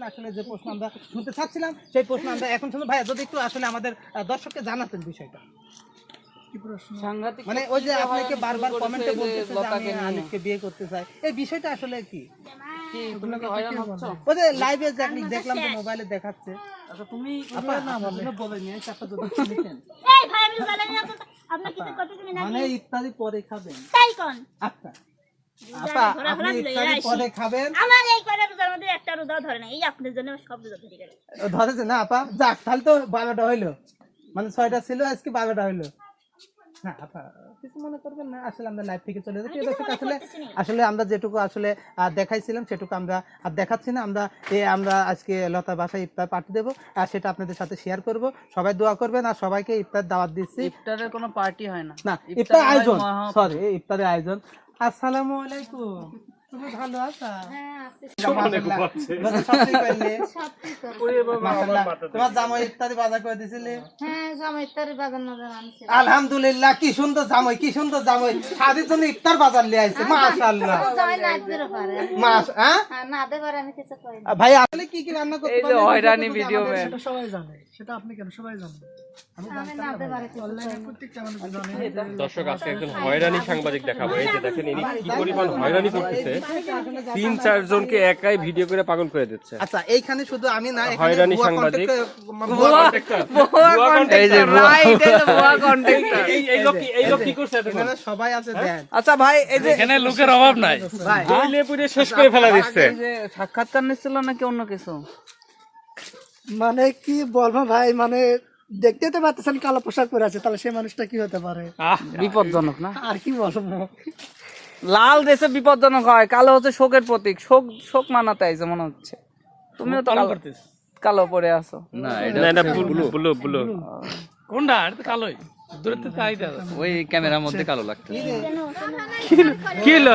আসলে যে প্রশ্ন আমরা শুনতে চাচ্ছিলাম সেই প্রশ্ন আমরা এখন শুনবো। ভাইয়া যদি একটু আসলে আমাদের দর্শককে জানাতেন বিষয়টা। কি প্রশ্ন? সাংঘাতিক মানে ওই যে আপনাকে বারবার কমেন্টে বলতেছে যে আমি আলিফকে বিয়ে করতে চাই, এই বিষয়টা আসলে কি? কি তুমি কি হয়রান হচ্ছ? ওই যে লাইভে যে আপনি দেখলাম যে মোবাইলে দেখাচ্ছে। আচ্ছা তুমি আপা না বলে নিয়ে চাপটা যদি শুনতেন। এই ভাই আমি রোজা লাগি আপনার কিছু কথা শুনি না মানে ইফতারি পরে খাবেন। তাই কোন আচ্ছা আপা আপনি ইফতারি পরে খাবেন। আমার এই কয়টা রোজার মধ্যে একটা রোজা ধরে না, এই আপনাদের জন্য সব রোজা ধরে গেল। ধরেছে না আপা? যাক তাহলে তো 12টা হইলো, মানে 6টা ছিল আজকে 12টা হইলো না। আপা কিছু মনে করবেন না, আসলে আমরা লাইভ থেকে চলে যাচ্ছি। আসলে আমরা যেটুকু আসলে দেখাইছিলাম সেটুকু আমরা আর দেখাচ্ছি না। আমরা আজকে লতা বাসায় ইফতার পার্টি দেবো, আর সেটা আপনাদের সাথে শেয়ার করব। সবাই দোয়া করবেন, আর সবাইকে ইফতার দাওয়াত দিচ্ছি। ইফতারের কোনো পার্টি হয় না, না ইফতার আয়োজন, সরি ইফতারের আয়োজন। আসসালামু আলাইকুম, তুমি ভালো আছো? তোমার জামাই ইফতারি বাজার করে দিছিলে? আলহামদুলিল্লাহ, কি সুন্দর জামাই, কি সুন্দর জামাই, শাদির জন্য ইফতার বাজার নিয়ে আসছে। মাশাআল্লাহ। ভাই আসলে কি কি রান্না করতে পারেন? হয়রানি ভিডিও সেটা সবাই জানে, সেটা আপনি কেন সবাই জানেন? আমি অনলাইনে প্রত্যেকটা মানুষ জানে। দর্শক আজকে একজন হয়রানি সাংবাদিক দেখাবো। এই যে দেখেন ইনি কি পরিমাণ হয়রানি করতেছে, 3-4 জনকে একাই ভিডিও করে পাগল করে দিচ্ছে। আচ্ছা এইখানে শুধু আমি না, এখানে হয়রানি ভুয়া সাংবাদিক, এই লোক কি করছে এতক্ষণ? এখানে সবাই আছে দেন। আচ্ছা ভাই এই যে এখানে লোকের অভাব নাই, ভাই বইলে পুরে শেষ করে ফেলা দিচ্ছে। এই যে সাক্ষাৎকার নিচ্ছিল নাকি অন্য কিছু? মানে কি বলবো ভাই, মানে দেখতে তো পাচ্ছেন কালো পোশাক পরে আছে, তাহলে সেই মানুষটা কি হতে পারে? বিপজ্জনক না? আর কি বলবো, লাল দেশে বিপজ্জনক হয়, কালো হচ্ছে শোকের প্রতীক। শোক মানাতে আইছে মনে হচ্ছে। তুমিও তো কালো পরে আছো। না এটা ব্লু ব্লু। কোনটা? এটা তো কালোই, দূরে থেকে আইতা। ওই ক্যামেরার মধ্যে কালো লাগছে। কি হলো?